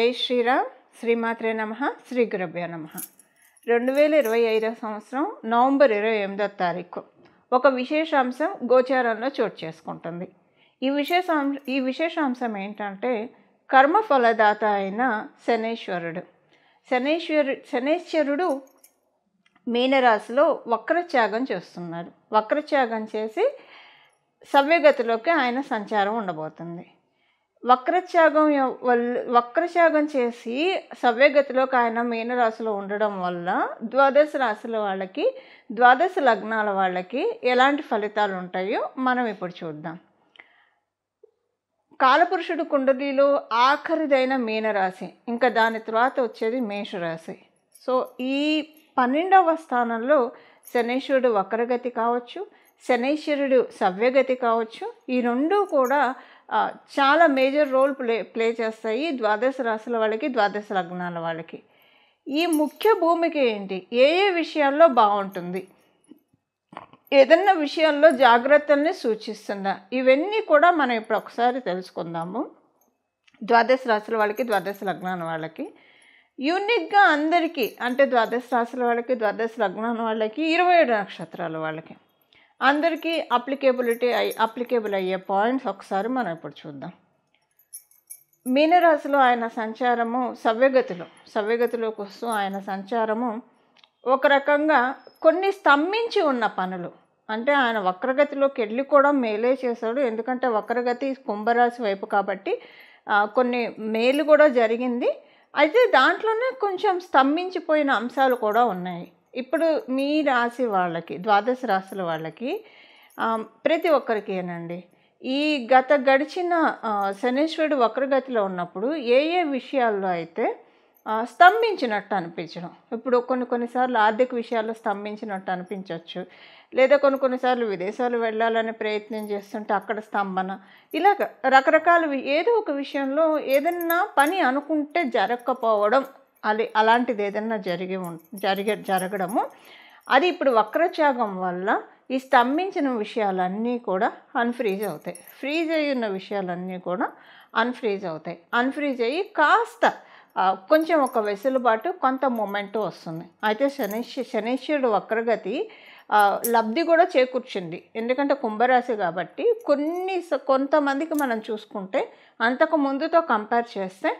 జై శ్రీరామ్. శ్రీమాత్రే నమః. శ్రీ గురుభ్యో నమః. 2025 సంవత్సరం నవంబర్ 28వ తారీఖు ఒక విశేషాంశం గోచారంలో చోటు చేసుకుంటుంది. ఈ విశేషాంశం ఏంటంటే కర్మఫలదాత అయిన శనేశ్వరుడు మీనరాశిలో వక్రత్యాగం చేస్తున్నాడు. వక్రత్యాగం చేసి సవ్యగతిలోకి ఆయన సంచారం ఉండబోతుంది. వక్రత్యాగం చేసి సవ్యగతిలోకి ఆయన మీనరాశిలో ఉండడం వల్ల ద్వాదశ రాశుల వాళ్ళకి, ద్వాదశ లగ్నాల వాళ్ళకి ఎలాంటి ఫలితాలు ఉంటాయో మనం ఇప్పుడు చూద్దాం. కాలపురుషుడు కుండలిలో ఆఖరిదైన మీనరాశి, ఇంకా దాని తర్వాత వచ్చేది మేషరాశి. సో ఈ 12వ స్థానంలో శనేశ్వరుడు వక్రగతి కావచ్చు, శనేశ్వరుడు సవ్యగతి కావచ్చు. ఈ రెండు కూడా చాలా మేజర్ రోల్ ప్లే చేస్తాయి ద్వాదశ రాశుల వాళ్ళకి, ద్వాదశ లగ్నాల వాళ్ళకి. ఈ ముఖ్య భూమిక ఏంటి, ఏ విషయాల్లో బాగుంటుంది, ఏదన్నా విషయాల్లో జాగ్రత్తల్ని సూచిస్తుందా, ఇవన్నీ కూడా మనం ఇప్పుడు ఒకసారి తెలుసుకుందాము. ద్వాదశ రాశుల వాళ్ళకి, ద్వాదశ లగ్నాల వాళ్ళకి యూనిక్గా అందరికీ, అంటే ద్వాదశ రాశుల వాళ్ళకి, ద్వాదశ లగ్నాల వాళ్ళకి, 27 నక్షత్రాల వాళ్ళకి అందరికీ అప్లికేబుల్ అయ్యే పాయింట్స్ ఒకసారి మనం ఇప్పుడు చూద్దాం. మీనరాశిలో ఆయన సంచారము సవ్యగతిలోకి వస్తూ ఆయన సంచారము ఒక రకంగా కొన్ని స్తంభించి ఉన్న పనులు, అంటే ఆయన వక్రగతిలోకి వెళ్ళి కూడా మేలే చేశాడు. ఎందుకంటే వక్రగతి కుంభరాశి వైపు కాబట్టి కొన్ని మేలు కూడా జరిగింది. అయితే దాంట్లోనే కొంచెం స్తంభించిపోయిన అంశాలు కూడా ఉన్నాయి. ఇప్పుడు మీ రాశి వాళ్ళకి, ద్వాదశ రాశుల వాళ్ళకి, ప్రతి ఒక్కరికేనండి ఈ గడిచిన శనేశ్వరుడు వక్రగతిలో ఉన్నప్పుడు ఏ విషయాల్లో అయితే స్తంభించినట్టు అనిపించడం. ఇప్పుడు కొన్నిసార్లు ఆర్థిక విషయాల్లో స్తంభించినట్టు అనిపించవచ్చు, లేదా కొన్నిసార్లు విదేశాలు వెళ్ళాలని ప్రయత్నం చేస్తుంటే అక్కడ స్తంభన, ఇలాగ రకరకాల ఏదో ఒక విషయంలో ఏదన్నా పని అనుకుంటే జరగకపోవడం, అలాంటిది ఏదన్నా జరగడము, అది ఇప్పుడు వక్రత్యాగం వల్ల ఈ స్తంభించిన విషయాలన్నీ కూడా అన్ఫ్రీజ్ అవుతాయి. ఫ్రీజ్ అయ్యి ఉన్న విషయాలన్నీ కూడా అన్ఫ్రీజ్ అవుతాయి. అన్ఫ్రీజ్ అయ్యి కాస్త కొంచెం ఒక వెసులుబాటు, కొంత మూమెంట్ వస్తుంది. అయితే శనేశ్వరుడు వక్రగతి లబ్ధి కూడా చేకూర్చింది. ఎందుకంటే కుంభరాశి కాబట్టి కొంతమందికి మనం చూసుకుంటే అంతకు ముందుతో కంపేర్ చేస్తే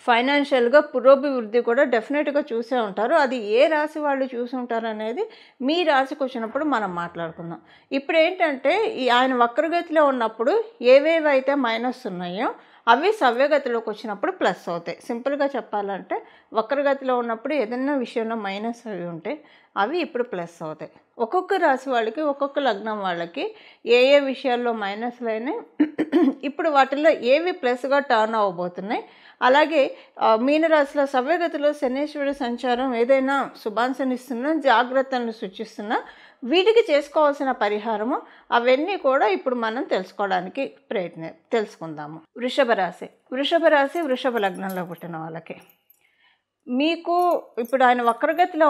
ఫైనాన్షియల్గా పురోభివృద్ధి కూడా డెఫినెట్గా చూసే ఉంటారు. అది ఏ రాశి వాళ్ళు చూసి ఉంటారు అనేది మీ రాశికి వచ్చినప్పుడు మనం మాట్లాడుకుందాం. ఇప్పుడు ఏంటంటే ఆయన వక్రగతిలో ఉన్నప్పుడు ఏవేవైతే మైనస్ ఉన్నాయో అవి సవ్యగతిలోకి వచ్చినప్పుడు ప్లస్ అవుతాయి. సింపుల్గా చెప్పాలంటే వక్రగతిలో ఉన్నప్పుడు ఏదైనా విషయంలో మైనస్ అవి ఉంటే అవి ఇప్పుడు ప్లస్ అవుతాయి. ఒక్కొక్క రాశి వాళ్ళకి, ఒక్కొక్క లగ్నం వాళ్ళకి ఏ విషయాల్లో మైనస్లు అయినాయి, ఇప్పుడు వాటిల్లో ఏవి ప్లస్గా టర్న్ అవ్వబోతున్నాయి. అలాగే మీనరాశిలో సవ్యగతిలో శనేశ్వరుడు సంచారం ఏదైనా శుభాంశనిస్తున్నా, జాగ్రత్తలను సూచిస్తున్నా, వీటికి చేసుకోవాల్సిన పరిహారము అవన్నీ కూడా ఇప్పుడు మనం తెలుసుకోవడానికి తెలుసుకుందాము. వృషభ రాశి వృషభ లగ్నంలో పుట్టిన వాళ్ళకి మీకు ఇప్పుడు ఆయన వక్రగతిలో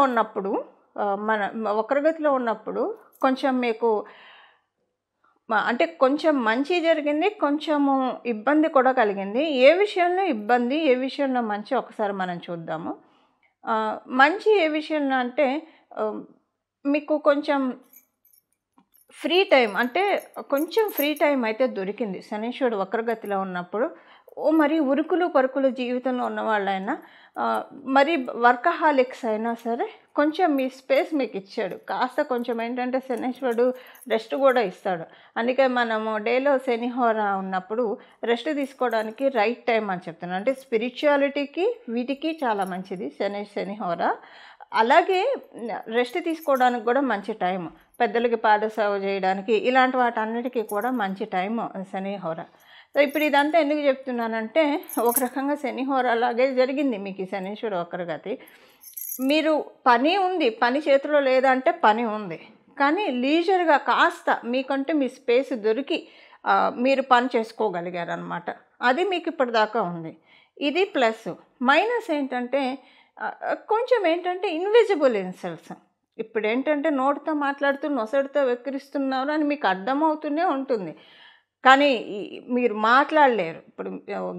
ఉన్నప్పుడు కొంచెం మీకు అంటే కొంచెం మంచి జరిగింది, కొంచెము ఇబ్బంది కూడా కలిగింది. ఏ విషయంలో ఇబ్బంది, ఏ విషయంలో మంచి ఒకసారి మనం చూద్దాము. మంచి ఏ విషయంలో అంటే మీకు కొంచెం ఫ్రీ టైం, అంటే కొంచెం ఫ్రీ టైం అయితే దొరికింది శనేశ్వరుడు వక్రగతిలో ఉన్నప్పుడు. మరి ఉరుకులు పరుకులు జీవితంలో ఉన్న వాళ్ళైనా, మరి వర్కహాలిక్స్ అయినా సరే కొంచెం మీ స్పేస్ మీకు ఇచ్చాడు. కాస్త కొంచెం ఏంటంటే శనేశ్వరుడు రెస్ట్ కూడా ఇస్తాడు. అందుకే మనము డేలో శనిహోర ఉన్నప్పుడు రెస్ట్ తీసుకోవడానికి రైట్ టైం అని చెప్తున్నాను. అంటే స్పిరిచువాలిటీకి వీటికి చాలా మంచిది శనిహోర. అలాగే రెస్ట్ తీసుకోవడానికి కూడా మంచి టైం, పెద్దలకి పాదసేవ చేయడానికి, ఇలాంటి వాటన్నిటికీ కూడా మంచి టైం శనిహోర. సో ఇప్పుడు ఇదంతా ఎందుకు చెప్తున్నానంటే ఒక రకంగా శనిహోర అలాగే జరిగింది మీకు ఈ శనీశ్వరుడు వక్రగతి. మీరు పని ఉంది, పని చేతిలో లేదంటే పని ఉంది, కానీ లీజర్గా కాస్త మీకంటే మీ స్పేస్ దొరికి మీరు పని చేసుకోగలిగారనమాట. అది మీకు ఇప్పటిదాకా ఉంది. ఇది ప్లస్. మైనస్ ఏంటంటే కొంచెం ఏంటంటే ఇన్విజిబుల్ ఇన్సల్ట్స్. ఇప్పుడు ఏంటంటే నోటితో మాట్లాడుతూ నొసడితో వెక్కిరిస్తున్నారు అని మీకు అర్థమవుతూనే ఉంటుంది. కానీ మీరు మాట్లాడలేరు. ఇప్పుడు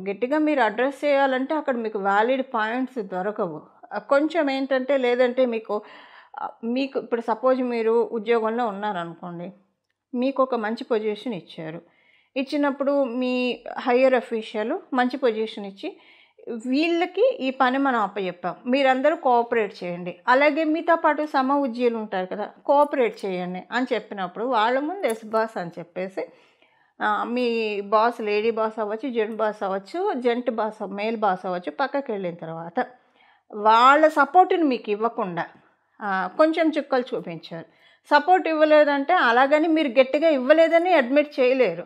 గట్టిగా మీరు అడ్రెస్ చేయాలంటే అక్కడ మీకు వ్యాలిడ్ పాయింట్స్ దొరకవు. కొంచెం ఏంటంటే లేదంటే మీకు ఇప్పుడు సపోజ్ మీరు ఉద్యోగంలో ఉన్నారనుకోండి. మీకు ఒక మంచి పొజిషన్ ఇచ్చారు. ఇచ్చినప్పుడు మీ హయ్యర్ అఫీషియల్ మంచి పొజిషన్ ఇచ్చి వీళ్ళకి ఈ పని మనం అప్పచెప్పాం. మీరందరూ కోఆపరేట్ చేయండి. అలాగే మీతో పాటు సమ ఉద్యోగులు ఉంటారు కదా! కోఆపరేట్ చేయండి అని చెప్పినప్పుడు వాళ్ళ ముందు ఎస్ బాస్ అని చెప్పేసి మీ బాస్ లేడీ బాస్ అవ్వచ్చు, జెంట్ బాస్ అవ్వచ్చు, జెంట్ బాస్ మేల్ బాస్ అవ్వచ్చు పక్కకి వెళ్ళిన తర్వాత వాళ్ళ సపోర్ట్‌ని మీకు ఇవ్వకుండా కొంచెం చుక్కలు చూపించారు. సపోర్ట్ ఇవ్వలేదంటే అలాగని మీరు గట్టిగా ఇవ్వలేదని అడ్మిట్ చేయలేరు.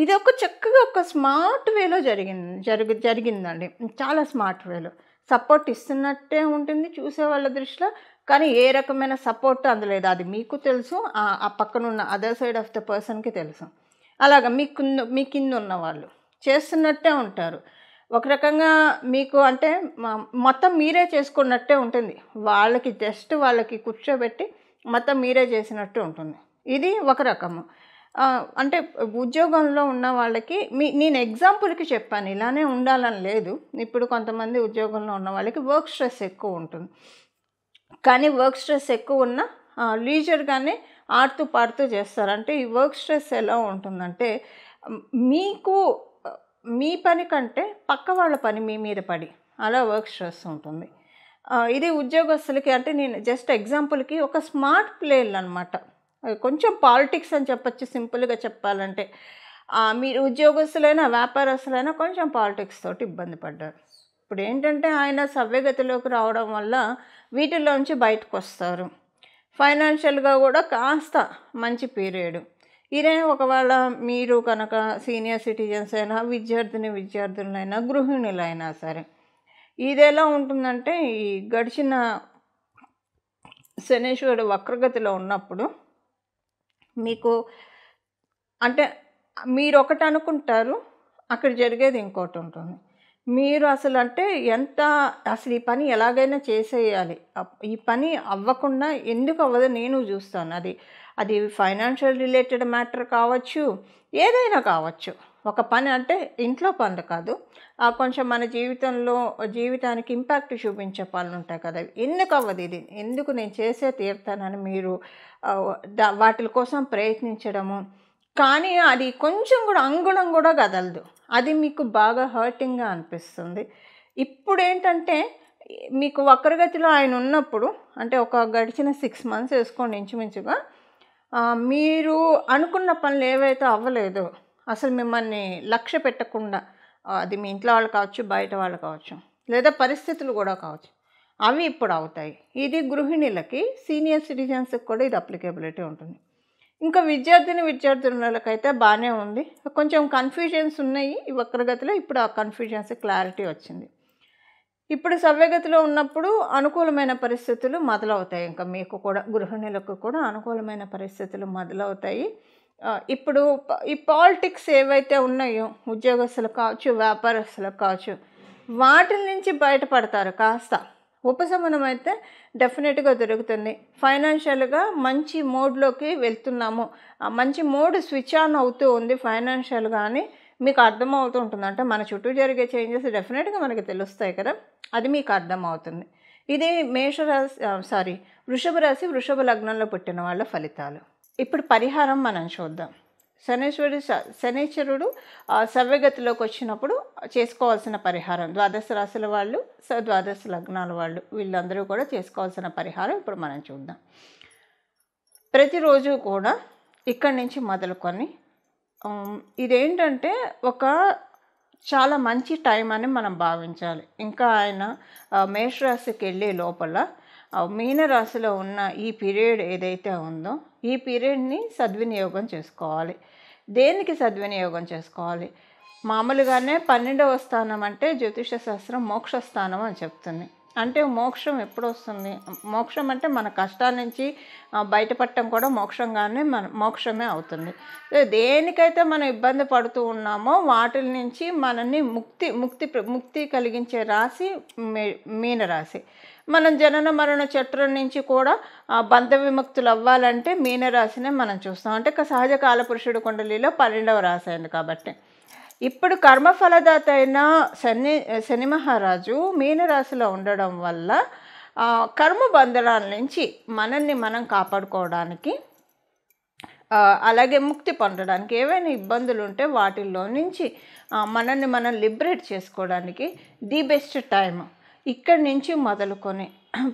ఇదొక చక్కగా ఒక స్మార్ట్ వేలో జరిగిందండి. చాలా స్మార్ట్ వేలో. సపోర్ట్ ఇస్తున్నట్టే ఉంటుంది చూసే వాళ్ళ దృష్టిలో. కానీ ఏ రకమైన సపోర్ట్ అందలేదు. అది మీకు తెలుసు. ఆ పక్కనున్న అదర్ సైడ్ ఆఫ్ ద పర్సన్‌కి తెలుసు. అలాగా మీ కింద ఉన్నవాళ్ళు చేస్తున్నట్టే ఉంటారు. ఒక రకంగా మీకు అంటే మొత్తం మీరే చేసుకున్నట్టే ఉంటుంది. వాళ్ళకి కూర్చోబెట్టి మొత్తం మీరే చేసినట్టు ఉంటుంది. ఇది ఒక రకము. అంటే ఉద్యోగంలో ఉన్న వాళ్ళకి నేను ఎగ్జాంపుల్‌కి చెప్పాను. ఇలానే ఉండాలని లేదు. ఇప్పుడు కొంతమంది ఉద్యోగంలో ఉన్న వాళ్ళకి వర్క్ స్ట్రెస్ ఎక్కువ ఉంటుంది. కానీ వర్క్ స్ట్రెస్ ఎక్కువ ఉన్నా లీజర్‌గానే ఆడుతూ పాడుతూ చేస్తారు. అంటే ఈ వర్క్ స్ట్రెస్ ఎలా ఉంటుందంటే మీకు మీ పని కంటే పక్క వాళ్ళ పని మీ మీద పడి అలా వర్క్ స్ట్రెస్ ఉంటుంది. ఇది ఉద్యోగస్తులకి అంటే నేను జస్ట్ ఎగ్జాంపుల్‌కి ఒక స్మార్ట్ ప్లేలు అనమాట. కొంచెం పాలిటిక్స్ అని చెప్పొచ్చు సింపుల్‌గా చెప్పాలంటే. మీరు ఉద్యోగస్తులైనా వ్యాపారస్తులైనా కొంచెం పాలిటిక్స్ తోటి ఇబ్బంది పడ్డారు. ఇప్పుడు ఏంటంటే ఆయన సవ్యగతిలోకి రావడం వల్ల వీటిలోంచి బయటకొస్తారు. ఫైనాన్షియల్‌గా కూడా కాస్త మంచి పీరియడ్. ఇదే ఒకవేళ మీరు కనుక సీనియర్ సిటిజన్స్ అయినా, విద్యార్థులైనా, గృహిణులైనా సరే. ఇదెలా ఉంటుందంటే ఈ గడిచిన శనీశ్వరుడు వక్రగతిలో ఉన్నప్పుడు మీకు అంటే మీరొకటి అనుకుంటారు, అక్కడ జరిగేది ఇంకోటి ఉంటుంది. మీరు అసలు ఈ పని ఎలాగైనా చేసేయాలి. ఈ పని అవ్వకుండా ఎందుకు అవ్వదో నేను చూస్తాను. అది ఫైనాన్షియల్ రిలేటెడ్ మ్యాటర్ కావచ్చు, ఏదైనా కావచ్చు. ఒక పని అంటే ఇంట్లో పనులు కాదు. కొంచెం మన జీవితానికి ఇంపాక్ట్ చూపించే పనులు ఉంటాయి కదా! ఎందుకు అవ్వదు ఇది? ఎందుకు నేను చేసే తీరుతానని మీరు వాటి కోసం ప్రయత్నించడము. కానీ అది కొంచెం కూడా అంగుళం కూడా కదలదు. అది మీకు బాగా హర్టింగ్‌గా అనిపిస్తుంది. ఇప్పుడేంటంటే మీకు వక్రగతిలో ఆయన ఉన్నప్పుడు అంటే ఒక గడిచిన 6 మంత్స్ వేసుకోండి ఇంచుమించుగా. మీరు అనుకున్న పనులు ఏవైతే అవ్వలేదో అసలు మిమ్మల్ని లక్ష్య పెట్టకుండా అది మీ ఇంట్లో వాళ్ళు కావచ్చు, బయట వాళ్ళు కావచ్చు, లేదా పరిస్థితులు కూడా కావచ్చు. అవి ఇప్పుడు అవుతాయి. ఇది గృహిణులకి, సీనియర్ సిటిజన్స్‌కి కూడా ఇది అప్లికేబిలిటీ ఉంటుంది. ఇంకా విద్యార్థులకైతే బాగానే ఉంది. కొంచెం కన్ఫ్యూజన్స్ ఉన్నాయి ఈ వక్రగతిలో. ఇప్పుడు ఆ కన్ఫ్యూజన్స్ క్లారిటీ వచ్చింది. ఇప్పుడు సవ్యగతిలో ఉన్నప్పుడు అనుకూలమైన పరిస్థితులు మొదలవుతాయి. ఇంకా మీకు కూడా గృహిణులకు కూడా అనుకూలమైన పరిస్థితులు మొదలవుతాయి. ఇప్పుడు ఈ పాలిటిక్స్ ఏవైతే ఉన్నాయో ఉద్యోగస్తులకు కావచ్చు, వ్యాపారస్తులకు కావచ్చు, వాటి నుంచి బయటపడతారు. కాస్త ఉపశమనం అయితే డెఫినెట్గా దొరుకుతుంది. ఫైనాన్షియల్గా మంచి మోడ్లోకి వెళ్తున్నాము, మంచి మోడ్ స్విచ్ ఆన్ అవుతూ ఉంది ఫైనాన్షియల్గా అని మీకు అర్థమవుతూ ఉంటుంది. అంటే మన చుట్టూ జరిగే చేంజెస్ డెఫినెట్గా మనకి తెలుస్తాయి కదా, అది మీకు అర్థమవుతుంది. ఇది వృషభ రాశి, వృషభ లగ్నంలో పుట్టిన వాళ్ళ ఫలితాలు. ఇప్పుడు పరిహారం మనం చూద్దాం. శనీశ్వరుడు సవ్యగతిలోకి వచ్చినప్పుడు చేసుకోవాల్సిన పరిహారం, ద్వాదశ రాశుల వాళ్ళు, ద్వాదశ లగ్నాల వాళ్ళు, వీళ్ళందరూ కూడా చేసుకోవాల్సిన పరిహారం ఇప్పుడు మనం చూద్దాం. ప్రతిరోజు కూడా ఇక్కడి నుంచి మొదలుకొని ఇదేంటంటే చాలా మంచి టైం అని మనం భావించాలి. ఇంకా ఆయన మేషరాశికి వెళ్ళే లోపల మీనరాశిలో ఉన్న ఈ పీరియడ్ ఏదైతే ఉందో ఈ పీరియడ్ని సద్వినియోగం చేసుకోవాలి. దేనికి సద్వినియోగం చేసుకోవాలి? మామూలుగానే 12వ స్థానం అంటే జ్యోతిష శాస్త్రం మోక్షస్థానం అని చెప్తుంది. అంటే మోక్షం ఎప్పుడు వస్తుంది? మోక్షం అంటే మన కష్టాల నుంచి బయటపడటం కూడా మోక్షమే అవుతుంది. దేనికైతే మనం ఇబ్బంది పడుతూ ఉన్నామో వాటి నుంచి మనల్ని ముక్తి కలిగించే రాశి మీనరాశి. మనం జనన మరణ చట్రం నుంచి కూడా బంధ విముక్తులు అవ్వాలంటే మీనరాశినే మనం చూస్తాం. అంటే సహజ కాలపురుషుడు కుండలిలో 12వ రాశి అయింది కాబట్టి. ఇప్పుడు కర్మఫలదాత అయిన శని మహారాజు మీనరాశిలో ఉండడం వల్ల కర్మ బంధనాల నుంచి మనల్ని మనం కాపాడుకోవడానికి, అలాగే ముక్తి పొందడానికి, ఏవైనా ఇబ్బందులు ఉంటే వాటిల్లో నుంచి మనల్ని మనం లిబరేట్ చేసుకోవడానికి ది బెస్ట్ టైం ఇక్కడి నుంచి మొదలుకొని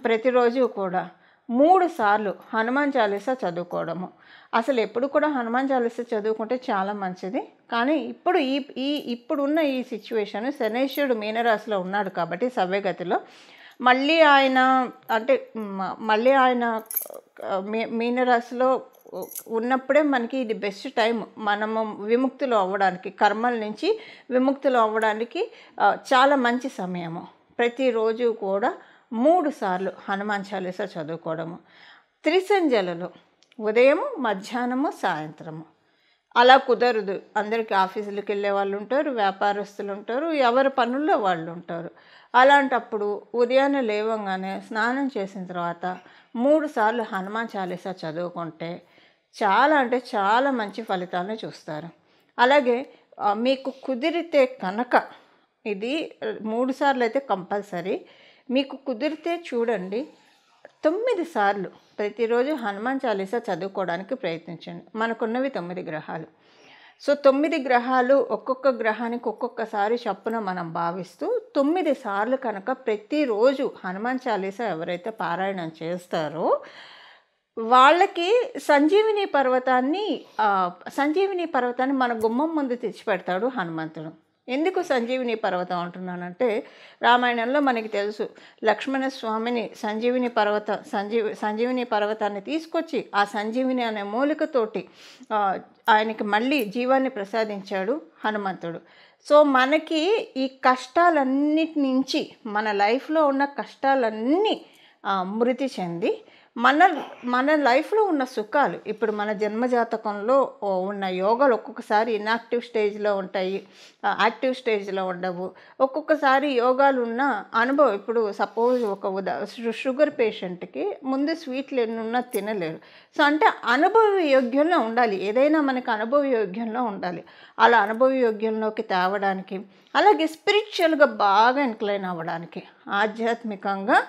ప్రతిరోజు కూడా 3 సార్లు హనుమాన్ చాలీసా చదువుకోవడము. అసలు ఎప్పుడు కూడా హనుమాన్ చాలీసా చదువుకుంటే చాలా మంచిది. కానీ ఇప్పుడున్న ఈ సిచ్యువేషన్, శనైశ్వరుడు మీనరాశిలో ఉన్నాడు కాబట్టి సవ్యగతిలో మళ్ళీ ఆయన మీనరాశిలో ఉన్నప్పుడే మనకి ఇది బెస్ట్ టైం మనము విముక్తులు అవ్వడానికి, కర్మల నుంచి విముక్తులు అవ్వడానికి చాలా మంచి సమయము. ప్రతిరోజు కూడా 3 సార్లు హనుమాన్ చాలీసా చదువుకోవడము. త్రిసంధ్యలలో ఉదయము, మధ్యాహ్నము, సాయంత్రము. అలా కుదరదు, అందరికీ ఆఫీసులకు వెళ్ళే వాళ్ళు ఉంటారు, వ్యాపారస్తులు ఉంటారు, ఎవరి పనుల్లో వాళ్ళు ఉంటారు. అలాంటప్పుడు ఉదయాన్నే లేవగానే స్నానం చేసిన తర్వాత 3 సార్లు హనుమాన్ చాలీసా చదువుకుంటే చాలా అంటే చాలా మంచి ఫలితాలను చూస్తారు. అలాగే మీకు కుదిరితే కనుక ఇది 3 సార్లు అయితే కంపల్సరీ, మీకు కుదిరితే చూడండి 9 సార్లు ప్రతిరోజు హనుమాన్ చాలీసా చదువుకోవడానికి ప్రయత్నించండి. మనకున్నవి 9 గ్రహాలు. సో 9 గ్రహాలు ఒక్కొక్క గ్రహానికి ఒక్కొక్కసారి చొప్పున మనం భావిస్తూ 9 సార్లు కనుక ప్రతిరోజు హనుమాన్ చాలీసా ఎవరైతే పారాయణం చేస్తారో వాళ్ళకి సంజీవిని పర్వతాన్ని మన గుమ్మం ముందు తెచ్చిపెడతాడు హనుమంతుడు. ఎందుకు సంజీవిని పర్వతం అంటున్నానంటే, రామాయణంలో మనకి తెలుసు, లక్ష్మణ స్వామిని సంజీవిని పర్వతాన్ని తీసుకొచ్చి ఆ సంజీవిని అనే మూలికతోటి ఆయనకి మళ్ళీ జీవాన్ని ప్రసాదించాడు హనుమంతుడు. సో మనకి ఈ కష్టాలన్నిటి నుంచి, మన లైఫ్లో ఉన్న కష్టాలన్నీ మృతి చెంది మన లైఫ్లో ఉన్న సుఖాలు, ఇప్పుడు మన జన్మజాతకంలో ఉన్న యోగాలు ఒక్కొక్కసారి ఇన్యాక్టివ్ స్టేజ్లో ఉంటాయి, యాక్టివ్ స్టేజ్లో ఉండవు. ఒక్కొక్కసారి యోగాలు ఉన్న అనుభవం, ఇప్పుడు సపోజ్ షుగర్ పేషెంట్కి ముందు స్వీట్లు ఎన్నున్నా తినలేరు. సో అంటే అనుభవ యోగ్యంలో ఉండాలి, ఏదైనా మనకు అనుభవ యోగ్యంలో ఉండాలి. అలా అనుభవ యోగ్యంలోకి తేవడానికి, అలాగే స్పిరిచువల్గా బాగా ఇంక్లైన్ అవ్వడానికి, ఆధ్యాత్మికంగా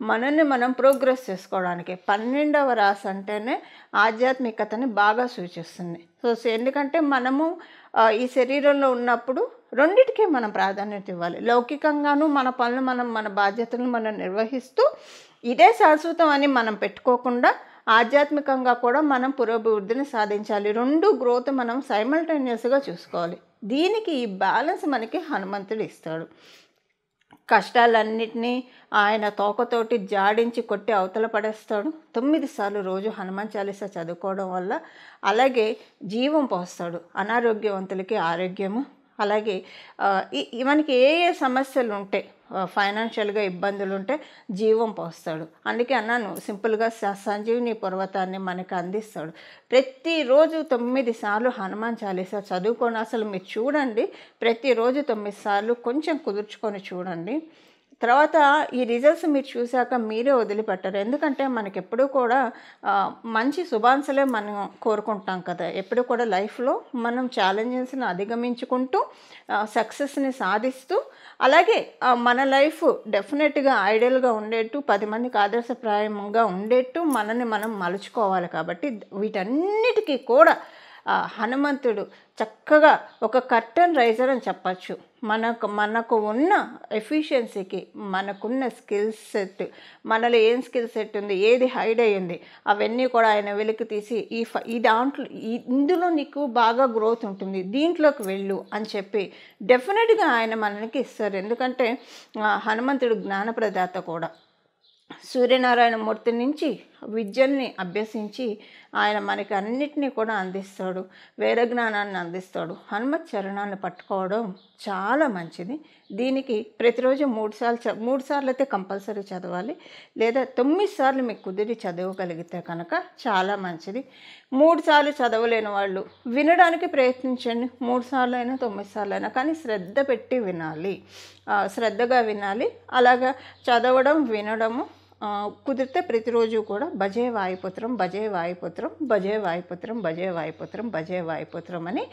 మనల్ని మనం ప్రోగ్రెస్ చేసుకోవడానికి 12వ రాశి అంటేనే ఆధ్యాత్మికతని బాగా సూచిస్తుంది. సో ఎందుకంటే మనము ఈ శరీరంలో ఉన్నప్పుడు రెండిటికీ మనం ప్రాధాన్యత ఇవ్వాలి. లౌకికంగాను మన పనులు మన బాధ్యతలను మనం నిర్వహిస్తూ ఇదే శాశ్వతం అని మనం పెట్టుకోకుండా ఆధ్యాత్మికంగా కూడా మనం పురోభివృద్ధిని సాధించాలి. 2 గ్రోత్ మనం సైమల్టేనియస్గా చూసుకోవాలి. దీనికి ఈ బ్యాలెన్స్ మనకి హనుమంతుడు ఇస్తాడు. కష్టాలన్నిటినీ ఆయన తోకతోటి జాడించి కొట్టి అవతల పడేస్తాడు. 9 సార్లు రోజు హనుమాన్ చాలీసా చదువుకోవడం వల్ల అలాగే జీవం పోస్తాడు. అనారోగ్యవంతులకి ఆరోగ్యము, అలాగే మనకి ఏ సమస్యలు ఉంటే, ఫైనాన్షియల్గా ఇబ్బందులు ఉంటే జీవం పోస్తాడు. అందుకే అన్నాను, సింపుల్గా సంజీవిని పర్వతాన్ని మనకు అందిస్తాడు. ప్రతిరోజు 9 సార్లు హనుమాన్ చాలీసా చదువుకొని అసలు మీరు చూడండి, ప్రతిరోజు 9 సార్లు కొంచెం కుదుర్చుకొని చూడండి. తర్వాత ఈ రిజల్ట్స్ మీరు చూశాక మీరే వదిలిపెట్టరు. ఎందుకంటే మనకి ఎప్పుడూ కూడా మంచి శుభాంశలే మనం కోరుకుంటాం కదా. ఎప్పుడు కూడా లైఫ్లో మనం ఛాలెంజెస్ని అధిగమించుకుంటూ సక్సెస్ని సాధిస్తూ, అలాగే మన లైఫ్ డెఫినెట్గా ఐడియల్గా ఉండేట్టు, 10 మందికి ఆదర్శప్రాయంగా ఉండేట్టు మనల్ని మనం మలుచుకోవాలి. కాబట్టి వీటన్నిటికీ కూడా హనుమంతుడు చక్కగా ఒక కర్టన్ రైజర్ అని చెప్పచ్చు. మనకు ఉన్న ఎఫిషియన్సీకి, మనకున్న స్కిల్ సెట్, మనలో ఏం స్కిల్ సెట్ ఉంది, ఏది హైడ్ అయ్యింది, అవన్నీ కూడా ఆయన వెలికి తీసి ఇందులో నీకు బాగా గ్రోత్ ఉంటుంది, దీంట్లోకి వెళ్ళు అని చెప్పి డెఫినెట్గా ఆయన మనకి ఇస్తారు. ఎందుకంటే హనుమంతుడు జ్ఞానప్రదాత కూడా. సూర్యనారాయణ మూర్తి నుంచి విద్యల్ని అభ్యసించి ఆయన మనకి అన్నిటినీ కూడా అందిస్తాడు, వేద జ్ఞానాన్ని అందిస్తాడు. హనుమత్ చరణాన్ని పట్టుకోవడం చాలా మంచిది. దీనికి ప్రతిరోజు 3 సార్లు అయితే కంపల్సరీ చదవాలి, లేదా 9 సార్లు మీకు కుదిరి చదవగలిగితే కనుక చాలా మంచిది. 3 సార్లు చదవలేని వాళ్ళు వినడానికి ప్రయత్నించండి, 3 సార్లు అయినా 9 సార్లు అయినా, కానీ శ్రద్ధ పెట్టి వినాలి, శ్రద్ధగా వినాలి. అలాగా చదవడం వినడము కుదిరితే ప్రతిరోజు కూడా భజే వాయుపుత్రం, భజే వాయుపుత్రం, భజే వాయుపుత్రం, భజే వాయుపుత్రం, భజే వాయుపుత్రం అని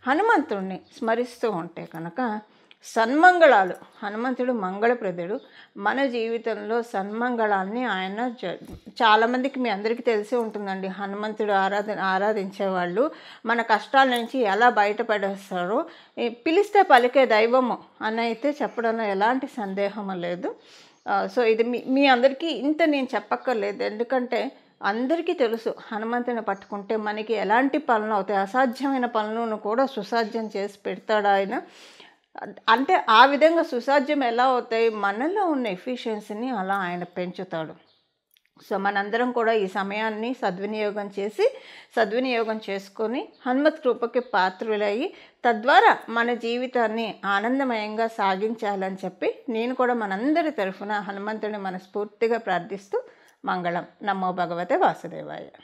హనుమంతుడిని స్మరిస్తూ ఉంటే కనుక సన్మంగళాలు, హనుమంతుడు మంగళప్రదుడు. మన జీవితంలో సన్మంగళాన్ని ఆయన చాలామందికి మీ అందరికీ తెలిసే ఉంటుందండి. హనుమంతుడు ఆరాధించేవాళ్ళు మన కష్టాల నుంచి ఎలా బయటపడేస్తారో, పిలిస్తే పలికే దైవము అని అయితే చెప్పడంలో ఎలాంటి సందేహం లేదు. సో ఇది మీ అందరికీ ఇంత నేను చెప్పక్కర్లేదు, ఎందుకంటే అందరికీ తెలుసు హనుమంతుని పట్టుకుంటే మనకి ఎలాంటి పనులు అవుతాయి, అసాధ్యమైన పనులను కూడా సుసాధ్యం చేసి పెడతాడు ఆయన. అంటే ఆ విధంగా సుసాధ్యం ఎలా అవుతాయి, మనలో ఉన్న ఎఫిషియన్సీని అలా ఆయన పెంచుతాడు. సో మనందరం కూడా ఈ సమయాన్ని సద్వినియోగం చేసుకొని హనుమత్ కృపకి పాత్రులయ్యి తద్వారా మన జీవితాన్ని ఆనందమయంగా సాగించాలని చెప్పి నేను కూడా మనందరి తరఫున హనుమంతుడిని మనస్ఫూర్తిగా ప్రార్థిస్తూ మంగళం. నమో భగవతే వాసుదేవాయ.